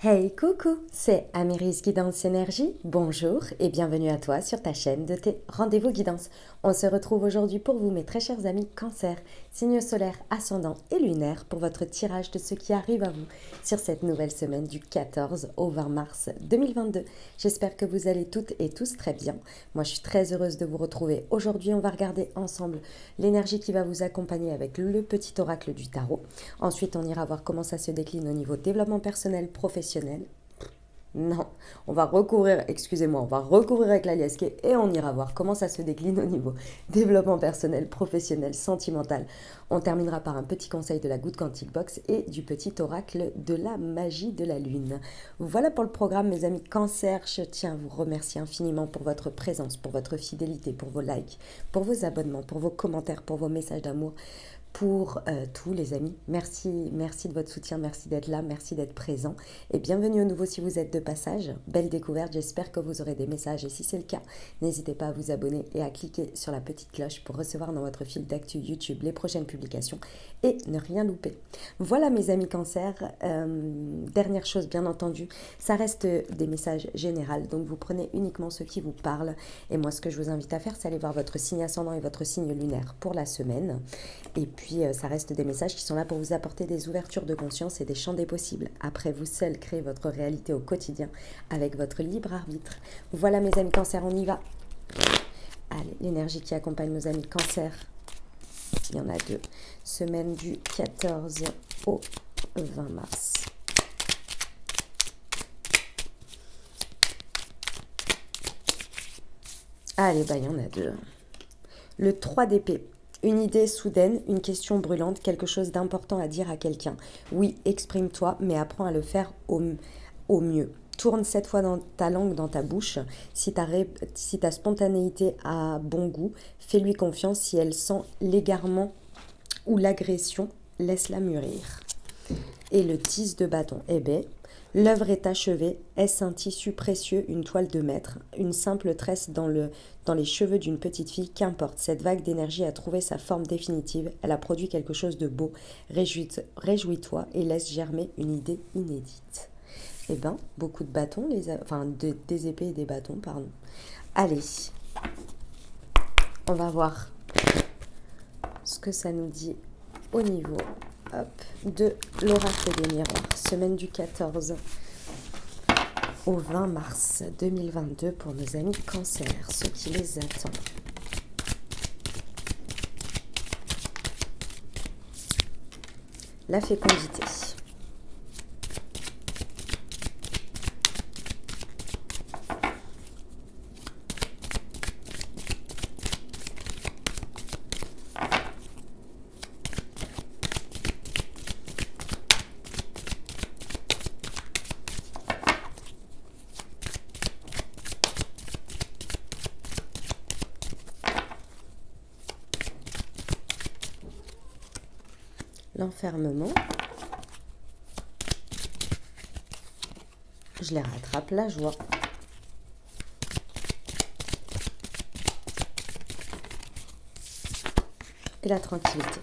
Hey coucou, c'est Améris Guidance Énergie, bonjour et bienvenue à toi sur ta chaîne de tes rendez-vous guidance. On se retrouve aujourd'hui pour vous mes très chers amis Cancer, signes solaires, ascendants et lunaires pour votre tirage de ce qui arrive à vous sur cette nouvelle semaine du 14 au 20 mars 2022. J'espère que vous allez toutes et tous très bien. Moi je suis très heureuse de vous retrouver. Aujourd'hui on va regarder ensemble l'énergie qui va vous accompagner avec le petit oracle du tarot. Ensuite on ira voir comment ça se décline au niveau développement personnel, professionnel. Non, on va recouvrir avec la liasquée et on ira voir comment ça se décline au niveau développement personnel, professionnel, sentimental. On terminera par un petit conseil de la Good Quantic Box et du petit oracle de la magie de la lune. Voilà pour le programme, mes amis Cancer. Je tiens à vous remercier infiniment pour votre présence, pour votre fidélité, pour vos likes, pour vos abonnements, pour vos commentaires, pour vos messages d'amour. Pour tous les amis, merci de votre soutien, merci d'être là, merci d'être présent et bienvenue au nouveau si vous êtes de passage. Belle découverte, j'espère que vous aurez des messages et si c'est le cas, n'hésitez pas à vous abonner et à cliquer sur la petite cloche pour recevoir dans votre fil d'actu YouTube les prochaines publications et ne rien louper. Voilà mes amis Cancer, dernière chose bien entendu, ça reste des messages généraux, donc vous prenez uniquement ceux qui vous parlent et moi ce que je vous invite à faire c'est aller voir votre signe ascendant et votre signe lunaire pour la semaine. Et puis, ça reste des messages qui sont là pour vous apporter des ouvertures de conscience et des champs des possibles. Après, vous seul créez votre réalité au quotidien avec votre libre arbitre. Voilà mes amis Cancer, on y va. Allez, l'énergie qui accompagne nos amis Cancer. Il y en a deux. Semaine du 14 au 20 mars. Allez, bah il y en a deux. Le 3 d'épée. Une idée soudaine, une question brûlante, quelque chose d'important à dire à quelqu'un. Oui, exprime-toi, mais apprends à le faire au mieux. Tourne 7 fois dans ta langue dans ta bouche. Si ta spontanéité a bon goût, fais-lui confiance. Si elle sent l'égarement ou l'agression, laisse-la mûrir. Et le 10 de bâton. Eh bien, l'œuvre est achevée. Est-ce un tissu précieux, une toile de maître, une simple tresse dans les cheveux d'une petite fille? Qu'importe, cette vague d'énergie a trouvé sa forme définitive. Elle a produit quelque chose de beau. Réjouis-toi et laisse germer une idée inédite. Eh bien, beaucoup de bâtons, des épées et des bâtons, pardon. Allez, on va voir ce que ça nous dit au niveau de l'oracle des miroirs. Semaine du 14 au 20 mars 2022 pour nos amis Cancer, ceux qui les attendent. La fécondité. L'enfermement. Je les rattrape, la joie. Et la tranquillité.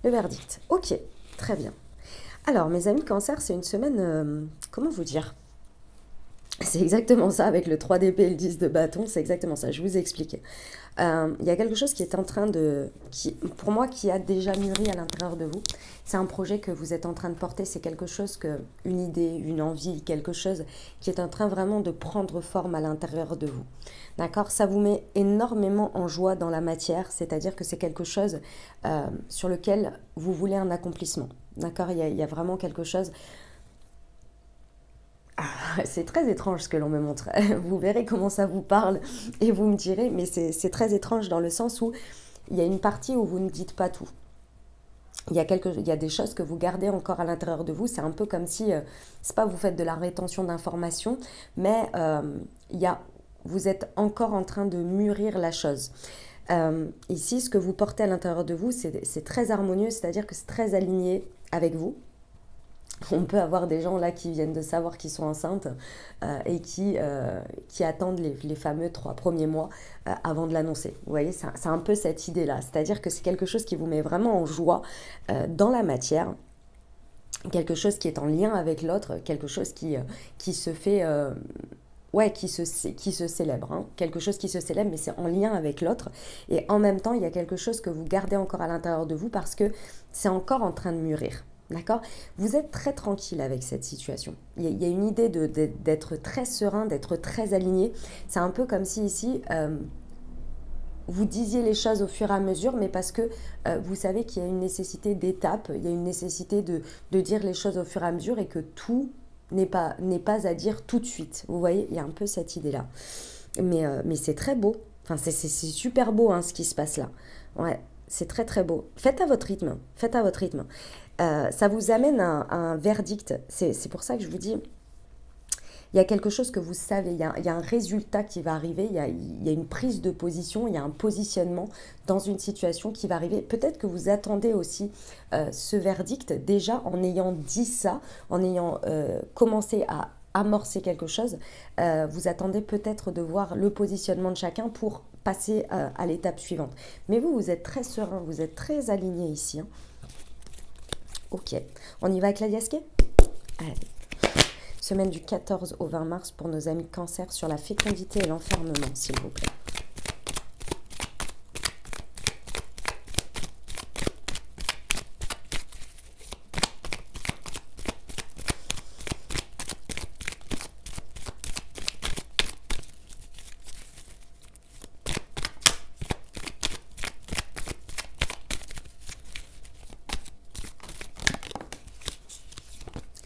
Le verdict. Ok, très bien. Alors, mes amis Cancer, c'est une semaine, comment vous dire? C'est exactement ça avec le 3 d'épée et le 10 de bâton, c'est exactement ça, je vous ai expliqué. Il y a quelque chose qui est en train pour moi, qui a déjà mûri à l'intérieur de vous. C'est un projet que vous êtes en train de porter, c'est quelque chose une idée, une envie, quelque chose qui est en train vraiment de prendre forme à l'intérieur de vous. D'accord? Ça vous met énormément en joie dans la matière, c'est-à-dire que c'est quelque chose sur lequel vous voulez un accomplissement. D'accord? Il y a vraiment quelque chose... C'est très étrange ce que l'on me montre. Vous verrez comment ça vous parle et vous me direz, mais c'est très étrange dans le sens où il y a une partie où vous ne dites pas tout. Il y a des choses que vous gardez encore à l'intérieur de vous. C'est un peu comme si, c'est pas vous faites de la rétention d'informations, mais vous êtes encore en train de mûrir la chose. Ici, ce que vous portez à l'intérieur de vous, c'est très harmonieux, c'est-à-dire que c'est très aligné avec vous. On peut avoir des gens là qui viennent de savoir qu'ils sont enceintes et qui attendent les fameux 3 premiers mois avant de l'annoncer. Vous voyez, c'est un peu cette idée-là. C'est-à-dire que c'est quelque chose qui vous met vraiment en joie dans la matière. quelque chose qui est en lien avec l'autre, quelque chose qui se fait... ouais, qui se célèbre, hein. Quelque chose qui se célèbre, mais c'est en lien avec l'autre. Et en même temps, il y a quelque chose que vous gardez encore à l'intérieur de vous parce que c'est encore en train de mûrir. D'accord? Vous êtes très tranquille avec cette situation. Il y a une idée d'être très serein, d'être très aligné. C'est un peu comme si ici, vous disiez les choses au fur et à mesure, mais parce que vous savez qu'il y a une nécessité d'étape, il y a une nécessité de dire les choses au fur et à mesure et que tout n'est pas à dire tout de suite. Vous voyez, il y a un peu cette idée-là. Mais c'est très beau. Enfin, c'est super beau hein, ce qui se passe là. Ouais, c'est très très beau. Faites à votre rythme. Faites à votre rythme. Ça vous amène à un verdict. C'est pour ça que je vous dis, il y a quelque chose que vous savez, il y a un résultat qui va arriver, il y a une prise de position, il y a un positionnement dans une situation qui va arriver. Peut-être que vous attendez aussi ce verdict déjà en ayant dit ça, en ayant commencé à amorcer quelque chose. Vous attendez peut-être de voir le positionnement de chacun pour passer à l'étape suivante. Mais vous êtes très serein, vous êtes très aligné ici. Hein. Ok, on y va avec la diasquée? Allez. Semaine du 14 au 20 mars pour nos amis Cancer sur la fécondité et l'enfermement, s'il vous plaît.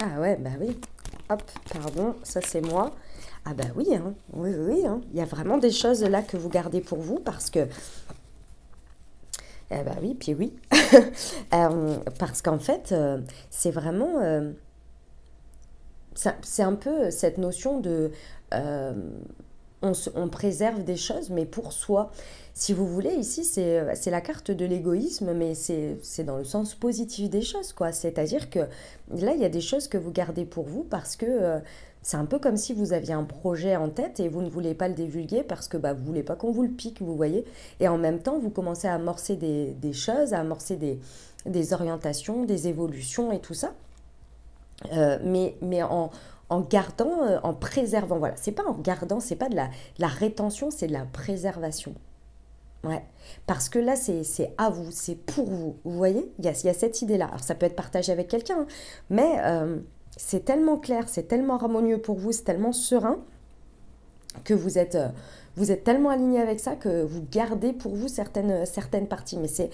Ah ouais, bah oui. Hop, pardon, ça c'est moi. Ah bah oui, hein, oui, oui, oui, hein. Il y a vraiment des choses là que vous gardez pour vous parce que... Eh bah oui, puis oui. Parce qu'en fait, c'est vraiment... c'est un peu cette notion de... on préserve des choses, mais pour soi. Si vous voulez, ici, c'est la carte de l'égoïsme, mais c'est dans le sens positif des choses, quoi. C'est-à-dire que là, il y a des choses que vous gardez pour vous parce que c'est un peu comme si vous aviez un projet en tête et vous ne voulez pas le divulguer parce que bah, vous ne voulez pas qu'on vous le pique, vous voyez. Et en même temps, vous commencez à amorcer des choses, à amorcer des orientations, des évolutions et tout ça. Mais en gardant, en préservant, voilà. C'est pas en gardant, c'est pas de la rétention, c'est de la préservation. Ouais, parce que là, c'est à vous, c'est pour vous. Vous voyez, il y a cette idée-là. Alors, ça peut être partagé avec quelqu'un, hein, mais c'est tellement clair, c'est tellement harmonieux pour vous, c'est tellement serein que vous êtes tellement aligné avec ça que vous gardez pour vous certaines parties. Mais c'est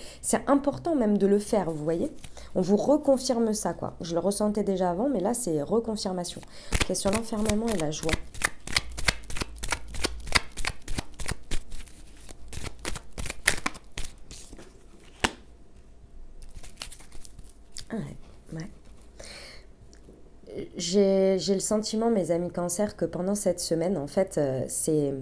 important même de le faire, vous voyez. On vous reconfirme ça, quoi. Je le ressentais déjà avant, mais là, c'est reconfirmation. Question l'enfermement et la joie. Ah ouais, ouais. J'ai le sentiment, mes amis Cancer, que pendant cette semaine, en fait, c'est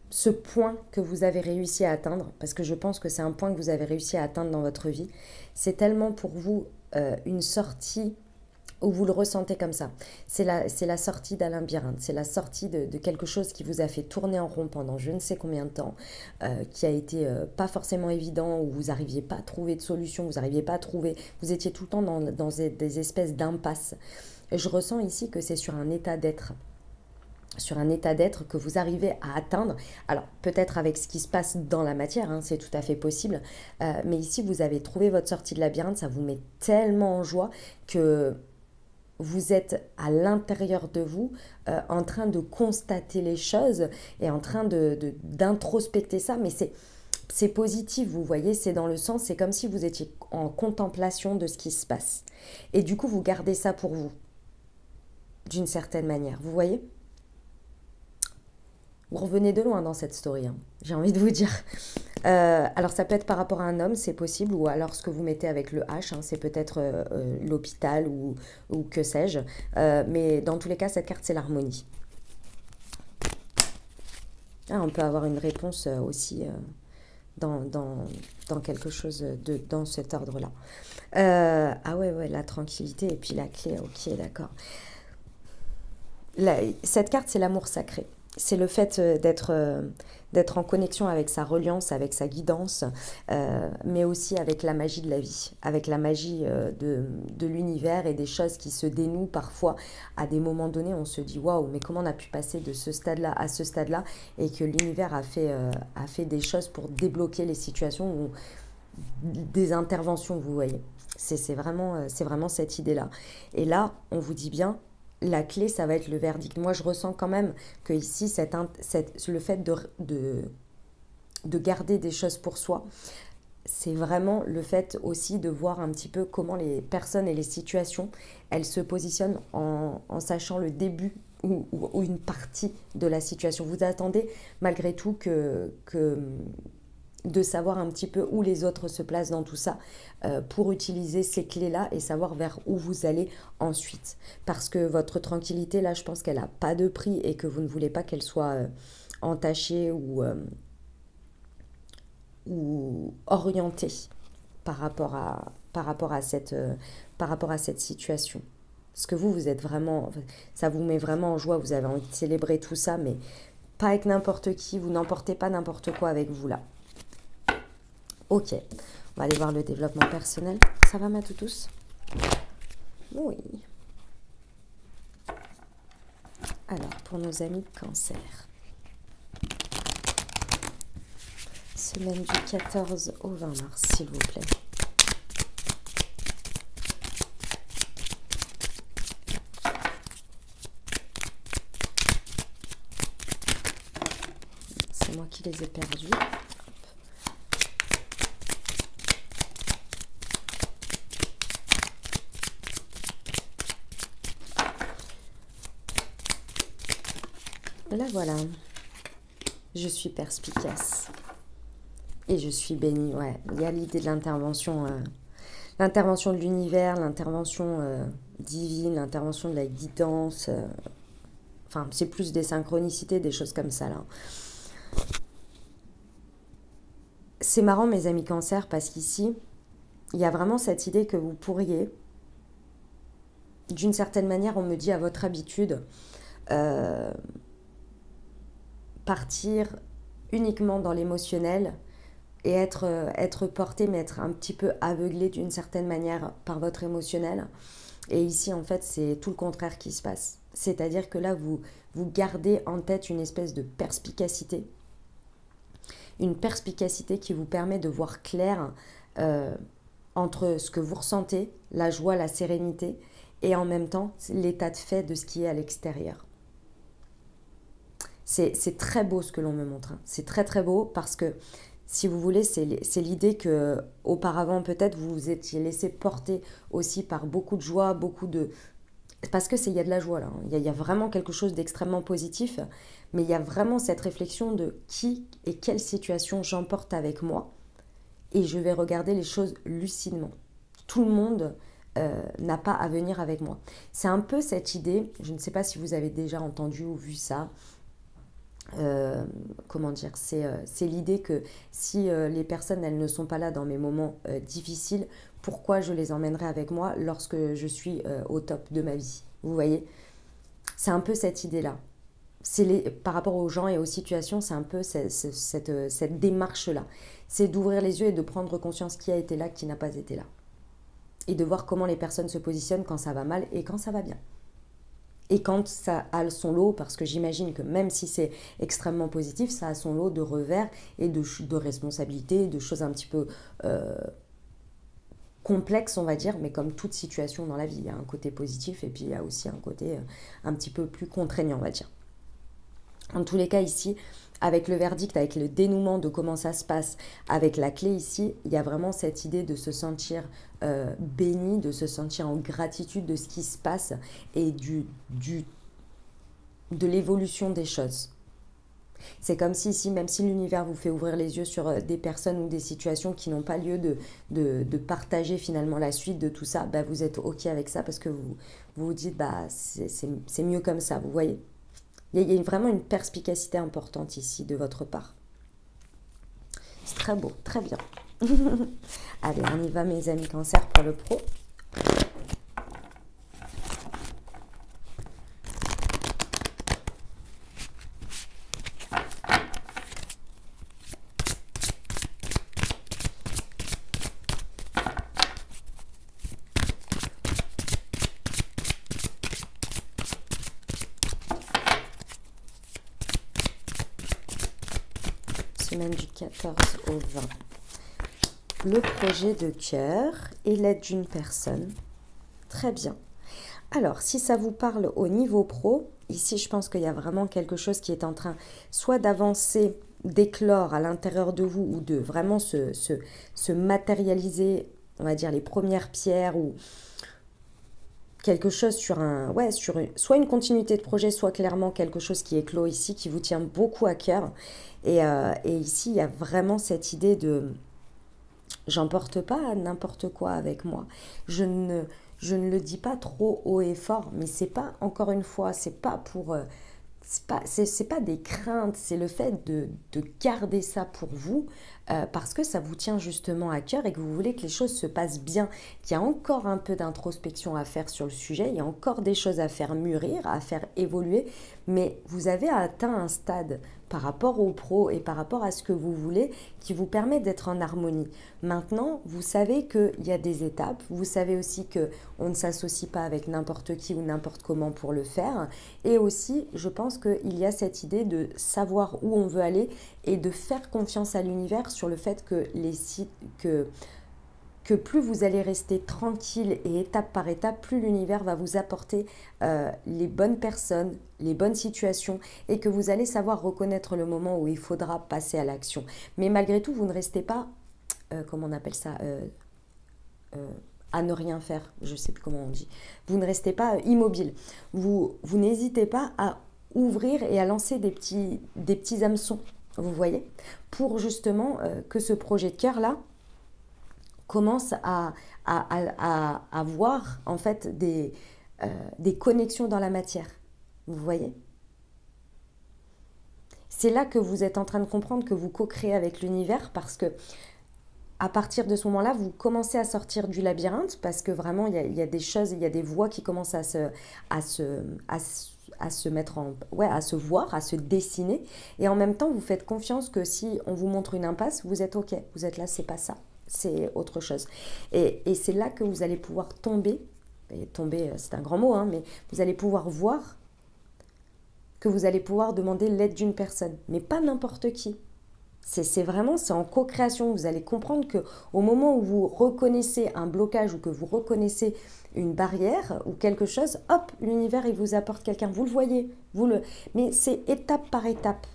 ce point que vous avez réussi à atteindre, parce que je pense que c'est un point que vous avez réussi à atteindre dans votre vie, c'est tellement pour vous une sortie où vous le ressentez comme ça. C'est la sortie d'un labyrinthe, c'est la sortie de quelque chose qui vous a fait tourner en rond pendant je ne sais combien de temps, qui a été pas forcément évident, où vous n'arriviez pas à trouver de solution, vous n'arriviez pas à trouver, vous étiez tout le temps dans des espèces d'impasses. Je ressens ici que c'est sur un état d'être que vous arrivez à atteindre. Alors, peut-être avec ce qui se passe dans la matière, hein, c'est tout à fait possible. Mais ici, vous avez trouvé votre sortie de labyrinthe, ça vous met tellement en joie que vous êtes à l'intérieur de vous en train de constater les choses et en train d'introspecter ça. Mais c'est positif, vous voyez, c'est dans le sens, c'est comme si vous étiez en contemplation de ce qui se passe. Et du coup, vous gardez ça pour vous, d'une certaine manière, vous voyez ? Vous revenez de loin dans cette story, hein, j'ai envie de vous dire. Alors ça peut être par rapport à un homme, c'est possible, ou alors ce que vous mettez avec le H, hein, c'est peut-être l'hôpital ou que sais-je. Mais dans tous les cas, cette carte, c'est l'harmonie. Ah, on peut avoir une réponse aussi dans quelque chose dans cet ordre-là. Ah ouais, la tranquillité et puis la clé, ok, d'accord. Cette carte, c'est l'amour sacré. c'est le fait d'être en connexion avec sa reliance, avec sa guidance, mais aussi avec la magie de la vie, avec la magie de l'univers et des choses qui se dénouent parfois. À des moments donnés, on se dit waouh, mais comment on a pu passer de ce stade-là à ce stade-là, et que l'univers a fait des choses pour débloquer les situations ou des interventions, vous voyez. C'est vraiment cette idée-là. Et là, on vous dit bien, la clé, ça va être le verdict. Moi, je ressens quand même que ici, le fait de garder des choses pour soi, c'est vraiment le fait aussi de voir un petit peu comment les personnes et les situations, elles se positionnent en sachant le début ou une partie de la situation. Vous attendez malgré tout que de savoir un petit peu où les autres se placent dans tout ça pour utiliser ces clés-là et savoir vers où vous allez ensuite. Parce que votre tranquillité, là, je pense qu'elle n'a pas de prix et que vous ne voulez pas qu'elle soit entachée ou orientée par rapport à cette situation. Parce que vous êtes vraiment, ça vous met vraiment en joie, vous avez envie de célébrer tout ça, mais pas avec n'importe qui, vous n'emportez pas n'importe quoi avec vous là. Ok, on va aller voir le développement personnel. Ça va, ma toutous? Oui. Alors, pour nos amis Cancer. Semaine du 14 au 20 mars, s'il vous plaît. C'est moi qui les ai perdus. Là voilà, je suis perspicace et je suis bénie, ouais. Il y a l'idée de l'intervention de l'univers, l'intervention divine, l'intervention de la guidance, enfin c'est plus des synchronicités, des choses comme ça là. C'est marrant mes amis Cancer parce qu'ici, il y a vraiment cette idée que vous pourriez, d'une certaine manière, on me dit à votre habitude, partir uniquement dans l'émotionnel et être porté, mais être un petit peu aveuglé d'une certaine manière par votre émotionnel. Et ici, en fait, c'est tout le contraire qui se passe. C'est-à-dire que là, vous gardez en tête une espèce de perspicacité. Une perspicacité qui vous permet de voir clair entre ce que vous ressentez, la joie, la sérénité, et en même temps, l'état de fait de ce qui est à l'extérieur. C'est très beau ce que l'on me montre. C'est très très beau parce que, si vous voulez, c'est l'idée que auparavant peut-être vous vous étiez laissé porter aussi par beaucoup de joie, parce que il y a de la joie là. Il y a vraiment quelque chose d'extrêmement positif, mais il y a vraiment cette réflexion de qui et quelle situation j'emporte avec moi, et je vais regarder les choses lucidement. Tout le monde n'a pas à venir avec moi. C'est un peu cette idée, je ne sais pas si vous avez déjà entendu ou vu ça. Comment dire, c'est l'idée que si les personnes elles ne sont pas là dans mes moments difficiles, pourquoi je les emmènerai avec moi lorsque je suis au top de ma vie, vous voyez? C'est un peu cette idée là, par rapport aux gens et aux situations, c'est un peu cette démarche là, c'est d'ouvrir les yeux et de prendre conscience qui a été là, qui n'a pas été là, et de voir comment les personnes se positionnent quand ça va mal et quand ça va bien. Et quand ça a son lot, parce que j'imagine que même si c'est extrêmement positif, ça a son lot de revers et de responsabilités, de choses un petit peu complexes, on va dire, mais comme toute situation dans la vie, il y a un côté positif et puis il y a aussi un côté un petit peu plus contraignant, on va dire. En tous les cas, ici, avec le verdict, avec le dénouement de comment ça se passe, avec la clé ici, il y a vraiment cette idée de se sentir béni, de se sentir en gratitude de ce qui se passe et de l'évolution des choses. C'est comme si ici, même si l'univers vous fait ouvrir les yeux sur des personnes ou des situations qui n'ont pas lieu de partager finalement la suite de tout ça, bah vous êtes OK avec ça parce que vous vous dites bah c'est mieux comme ça, vous voyez. Il y a vraiment une perspicacité importante ici de votre part. C'est très beau, très bien. Allez, on y va mes amis Cancer pour le pro. semaine du 14 au 20. Le projet de cœur et l'aide d'une personne. Très bien. Alors, si ça vous parle au niveau pro, ici, je pense qu'il y a vraiment quelque chose qui est en train soit d'avancer, d'éclore à l'intérieur de vous ou de vraiment se matérialiser, on va dire, les premières pierres ou quelque chose sur soit une continuité de projet, soit clairement quelque chose qui éclot ici, qui vous tient beaucoup à cœur. Et ici, il y a vraiment cette idée de j'emporte pas n'importe quoi avec moi. Je ne le dis pas trop haut et fort, mais c'est pas, encore une fois, c'est pas pour... c'est pas des craintes, c'est le fait de garder ça pour vous parce que ça vous tient justement à cœur et que vous voulez que les choses se passent bien, qu'il y a encore un peu d'introspection à faire sur le sujet, il y a encore des choses à faire mûrir, à faire évoluer, mais vous avez atteint un stade par rapport au pro et par rapport à ce que vous voulez qui vous permet d'être en harmonie. Maintenant, vous savez qu'il y a des étapes, vous savez aussi qu'on ne s'associe pas avec n'importe qui ou n'importe comment pour le faire et aussi, je pense qu'il y a cette idée de savoir où on veut aller et de faire confiance à l'univers sur le fait que plus vous allez rester tranquille et étape par étape, plus l'univers va vous apporter les bonnes personnes, les bonnes situations et que vous allez savoir reconnaître le moment où il faudra passer à l'action. Mais malgré tout, vous ne restez pas, comment on appelle ça, à ne rien faire, je ne sais plus comment on dit. Vous ne restez pas immobile. Vous n'hésitez pas à ouvrir et à lancer des petits hameçons, vous voyez, pour justement que ce projet de cœur-là commence à voir en fait des connexions dans la matière. Vous voyez ? C'est là que vous êtes en train de comprendre que vous co-créez avec l'univers parce que à partir de ce moment-là, vous commencez à sortir du labyrinthe parce que vraiment, il y a des choses, il y a des voies qui commencent à se mettre à se voir, à se dessiner. Et en même temps, vous faites confiance que si on vous montre une impasse, vous êtes OK. Vous êtes là, c'est pas ça. C'est autre chose. Et c'est là que vous allez pouvoir tomber. Et tomber, c'est un grand mot, hein, mais vous allez pouvoir voir que vous allez pouvoir demander l'aide d'une personne. Mais pas n'importe qui. C'est vraiment, c'est en co-création. Vous allez comprendre qu'au moment où vous reconnaissez un blocage ou que vous reconnaissez une barrière ou quelque chose, hop, l'univers, il vous apporte quelqu'un. Vous le voyez, mais c'est étape par étape.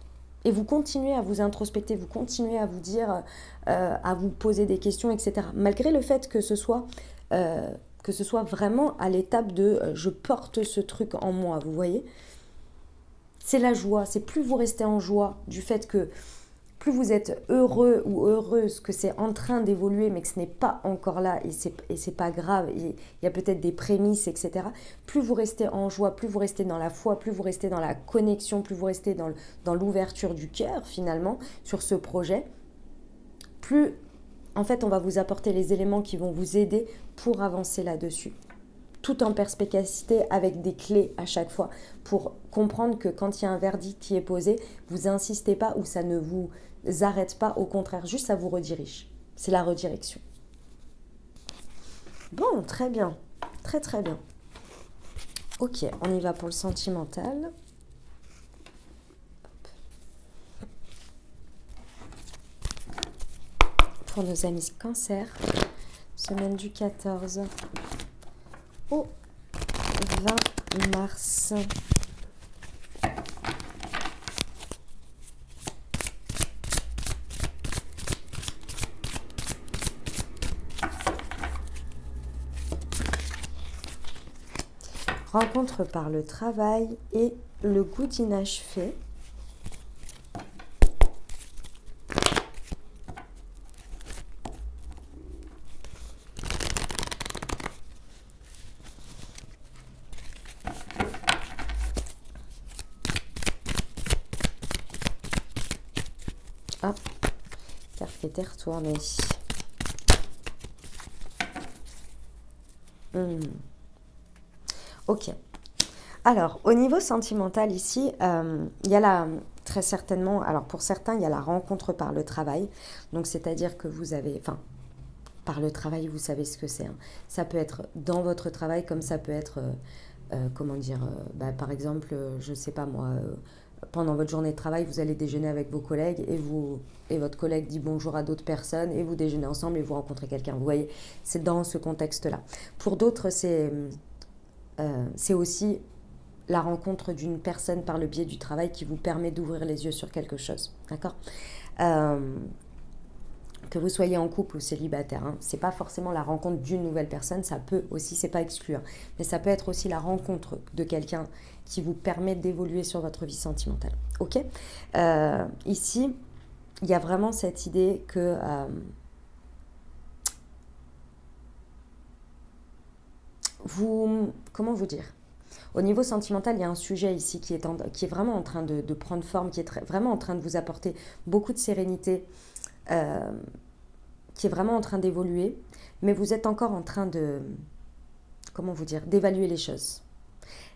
Et vous continuez à vous introspecter, vous continuez à vous dire, à vous poser des questions, etc. Malgré le fait que ce soit vraiment à l'étape de je porte ce truc en moi, vous voyez. C'est la joie, c'est plus vous restez en joie du fait que plus vous êtes heureux ou heureuse que c'est en train d'évoluer mais que ce n'est pas encore là et c'est pas grave, il y a peut-être des prémices, etc. Plus vous restez en joie, plus vous restez dans la foi, plus vous restez dans la connexion, plus vous restez dans l'ouverture du cœur finalement sur ce projet, plus en fait on va vous apporter les éléments qui vont vous aider pour avancer là-dessus. Tout en perspicacité avec des clés à chaque fois pour comprendre que quand il y a un verdict qui est posé, vous insistez pas ou ça ne vous arrête pas, au contraire, juste ça vous redirige. C'est la redirection. Bon, très bien, très très bien. Ok, on y va pour le sentimental. Pour nos amis Cancer, semaine du 14 au 20 mars. Rencontre par le travail et le goût d'inachevé. Ah, carte qui était retournée. Ok. Alors, au niveau sentimental ici, il y a très certainement, alors pour certains, il y a la rencontre par le travail. Donc, c'est-à-dire que vous avez, enfin, par le travail, vous savez ce que c'est. Hein. Ça peut être dans votre travail, comme ça peut être, comment dire, par exemple, je ne sais pas moi, pendant votre journée de travail, vous allez déjeuner avec vos collègues et votre collègue dit bonjour à d'autres personnes et vous déjeunez ensemble et vous rencontrez quelqu'un. Vous voyez, c'est dans ce contexte-là. Pour d'autres, c'est aussi la rencontre d'une personne par le biais du travail qui vous permet d'ouvrir les yeux sur quelque chose. D'accord ? Que vous soyez en couple ou célibataire, hein, c'est pas forcément la rencontre d'une nouvelle personne, ça peut aussi, c'est pas exclu, hein, mais ça peut être aussi la rencontre de quelqu'un qui vous permet d'évoluer sur votre vie sentimentale. Ok ? Ici, il y a vraiment cette idée que comment vous dire ? Au niveau sentimental, il y a un sujet ici qui est vraiment en train de prendre forme, qui est vraiment en train de vous apporter beaucoup de sérénité, qui est vraiment en train d'évoluer, mais vous êtes encore en train de, comment vous dire, d'évaluer les choses.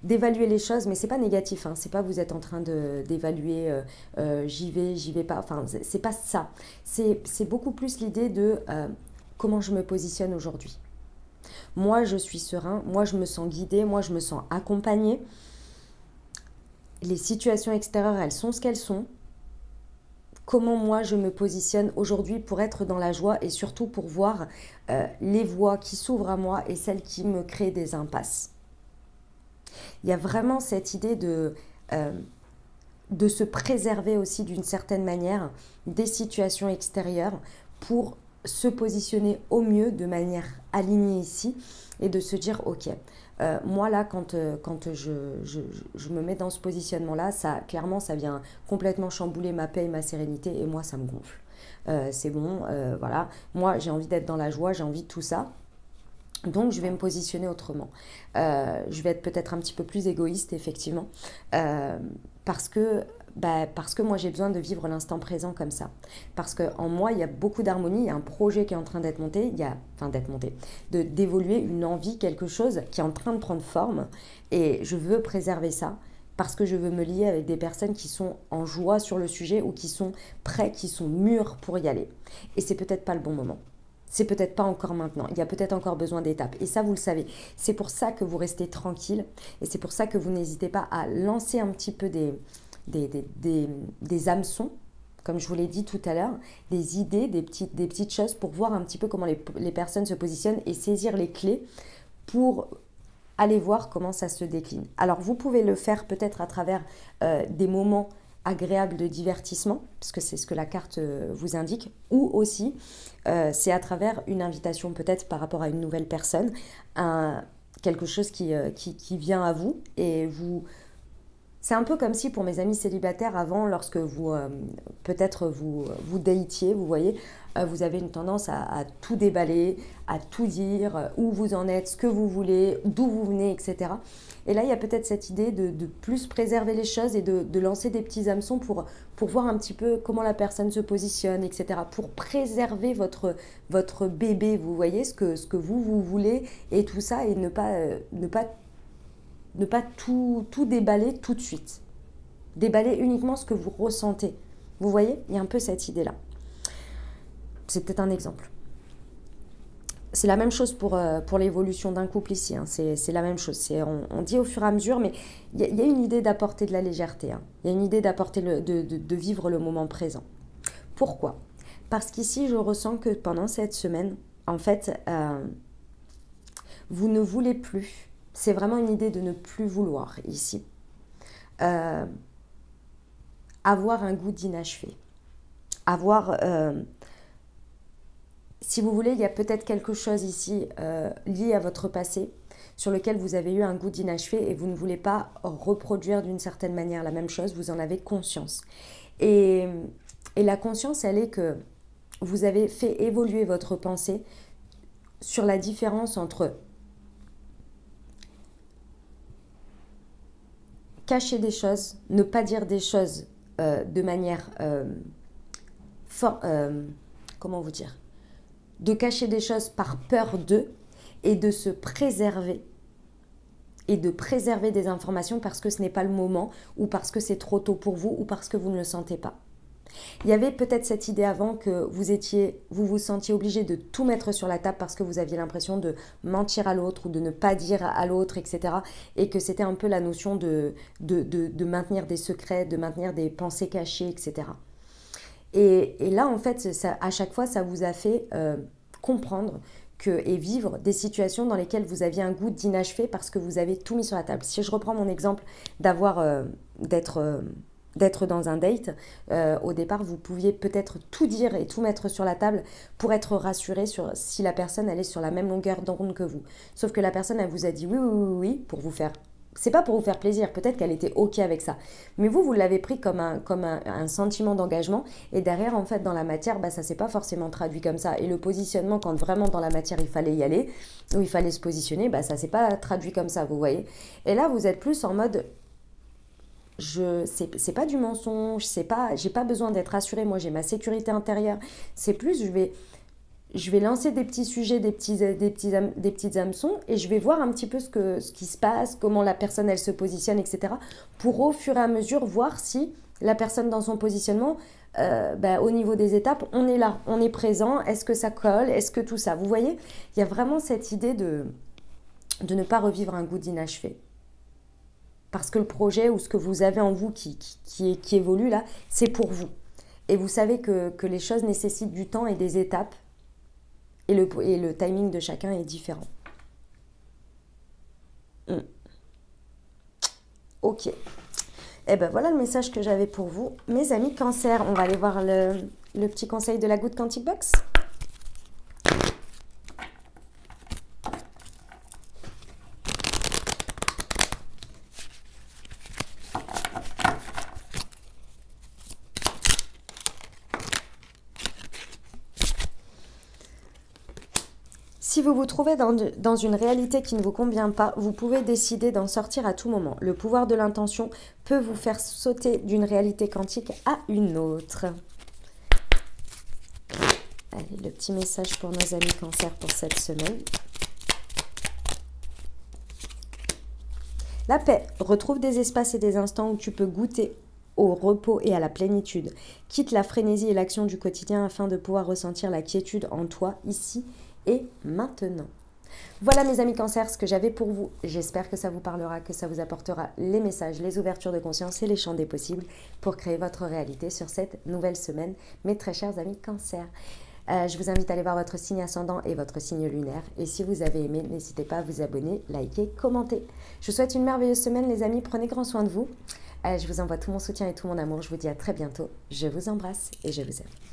D'évaluer les choses, mais c'est pas négatif, hein, c'est pas vous êtes en train d'évaluer j'y vais pas, enfin c'est pas ça. C'est beaucoup plus l'idée de comment je me positionne aujourd'hui. Moi, je suis serein, moi, je me sens guidée, moi, je me sens accompagnée. Les situations extérieures, elles sont ce qu'elles sont. Comment moi, je me positionne aujourd'hui pour être dans la joie et surtout pour voir les voies qui s'ouvrent à moi et celles qui me créent des impasses. Il y a vraiment cette idée de se préserver aussi d'une certaine manière des situations extérieures pour se positionner au mieux de manière alignée ici et de se dire ok, moi là quand je me mets dans ce positionnement là, clairement ça vient complètement chambouler ma paix et ma sérénité et moi ça me gonfle. C'est bon, voilà, moi j'ai envie d'être dans la joie, j'ai envie de tout ça. Donc je vais me positionner autrement. Je vais être peut-être un petit peu plus égoïste effectivement parce que moi j'ai besoin de vivre l'instant présent comme ça. Parce qu'en moi il y a beaucoup d'harmonie, il y a un projet qui est en train d'être monté, d'évoluer, une envie, quelque chose qui est en train de prendre forme et je veux préserver ça parce que je veux me lier avec des personnes qui sont en joie sur le sujet ou qui sont prêts, qui sont mûrs pour y aller. Et c'est peut-être pas le bon moment. C'est peut-être pas encore maintenant, il y a peut-être encore besoin d'étapes. Et ça, vous le savez. C'est pour ça que vous restez tranquille et c'est pour ça que vous n'hésitez pas à lancer un petit peu des hameçons, comme je vous l'ai dit tout à l'heure, des idées, des petites choses pour voir un petit peu comment les personnes se positionnent et saisir les clés pour aller voir comment ça se décline. Alors, vous pouvez le faire peut-être à travers des moments agréable de divertissement, parce que c'est ce que la carte vous indique, ou aussi c'est à travers une invitation peut-être par rapport à une nouvelle personne, quelque chose qui vient à vous et vous... C'est un peu comme si pour mes amis célibataires avant, lorsque vous peut-être vous datiez, vous voyez, vous avez une tendance à tout déballer, à tout dire, où vous en êtes, ce que vous voulez, d'où vous venez, etc. Et là, il y a peut-être cette idée de plus préserver les choses et de lancer des petits hameçons pour voir un petit peu comment la personne se positionne, etc. Pour préserver votre bébé, vous voyez, ce que vous voulez et tout ça, et ne pas tout déballer tout de suite. Déballer uniquement ce que vous ressentez. Vous voyez, il y a un peu cette idée-là. C'est peut-être un exemple. C'est la même chose pour l'évolution d'un couple ici. Hein. C'est la même chose. On dit au fur et à mesure, mais il y a une idée d'apporter de la légèreté. Hein. Il y a une idée d'apporter de vivre le moment présent. Pourquoi ? Parce qu'ici, je ressens que pendant cette semaine, en fait, vous ne voulez plus. C'est vraiment une idée de ne plus vouloir ici. Avoir un goût d'inachevé. Avoir... si vous voulez, il y a peut-être quelque chose ici lié à votre passé sur lequel vous avez eu un goût d'inachevé et vous ne voulez pas reproduire d'une certaine manière la même chose, vous en avez conscience. Et la conscience, elle est que vous avez fait évoluer votre pensée sur la différence entre cacher des choses, ne pas dire des choses de manière... comment vous dire ? De cacher des choses par peur d'eux et de se préserver et de préserver des informations parce que ce n'est pas le moment ou parce que c'est trop tôt pour vous ou parce que vous ne le sentez pas. Il y avait peut-être cette idée avant que vous vous sentiez obligé de tout mettre sur la table parce que vous aviez l'impression de mentir à l'autre ou de ne pas dire à l'autre, etc. Et que c'était un peu la notion de maintenir des secrets, de maintenir des pensées cachées, etc. Et là, en fait, ça, à chaque fois, ça vous a fait comprendre et vivre des situations dans lesquelles vous aviez un goût d'inachevé parce que vous avez tout mis sur la table. Si je reprends mon exemple d'être dans un date, au départ, vous pouviez peut-être tout dire et tout mettre sur la table pour être rassuré sur si la personne elle est sur la même longueur d'onde que vous. Sauf que la personne, elle vous a dit oui, oui, oui, oui, pour vous faire... C'est pas pour vous faire plaisir, peut-être qu'elle était OK avec ça. Mais vous l'avez pris comme un sentiment d'engagement. Et derrière, en fait, dans la matière, bah, ça s'est pas forcément traduit comme ça. Et le positionnement, quand vraiment dans la matière, il fallait y aller, ou il fallait se positionner, bah, ça s'est pas traduit comme ça, vous voyez. Et là, vous êtes plus en mode... c'est pas du mensonge, j'ai pas besoin d'être rassurée, moi j'ai ma sécurité intérieure. C'est plus, je vais lancer des petits sujets, des petites hameçons et je vais voir un petit peu ce qui se passe, comment la personne elle se positionne, etc. Pour au fur et à mesure voir si la personne dans son positionnement, au niveau des étapes, on est là, on est présent, est-ce que ça colle, est-ce que tout ça. Vous voyez, il y a vraiment cette idée de ne pas revivre un goût d'inachevé. Parce que le projet ou ce que vous avez en vous qui évolue là, c'est pour vous. Et vous savez que les choses nécessitent du temps et des étapes. Et le timing de chacun est différent. Ok. Et ben voilà le message que j'avais pour vous. Mes amis Cancer, on va aller voir le petit conseil de la Good Quantic Box. Si vous vous trouvez dans une réalité qui ne vous convient pas, vous pouvez décider d'en sortir à tout moment. Le pouvoir de l'intention peut vous faire sauter d'une réalité quantique à une autre. Allez, le petit message pour nos amis Cancer pour cette semaine. La paix. Retrouve des espaces et des instants où tu peux goûter au repos et à la plénitude. Quitte la frénésie et l'action du quotidien afin de pouvoir ressentir la quiétude en toi, ici et maintenant. Voilà mes amis Cancer, ce que j'avais pour vous. J'espère que ça vous parlera, que ça vous apportera les messages, les ouvertures de conscience et les champs des possibles pour créer votre réalité sur cette nouvelle semaine, mes très chers amis Cancer. Je vous invite à aller voir votre signe ascendant et votre signe lunaire. Et si vous avez aimé, n'hésitez pas à vous abonner, liker, commenter. Je vous souhaite une merveilleuse semaine les amis, prenez grand soin de vous. Je vous envoie tout mon soutien et tout mon amour. Je vous dis à très bientôt. Je vous embrasse et je vous aime.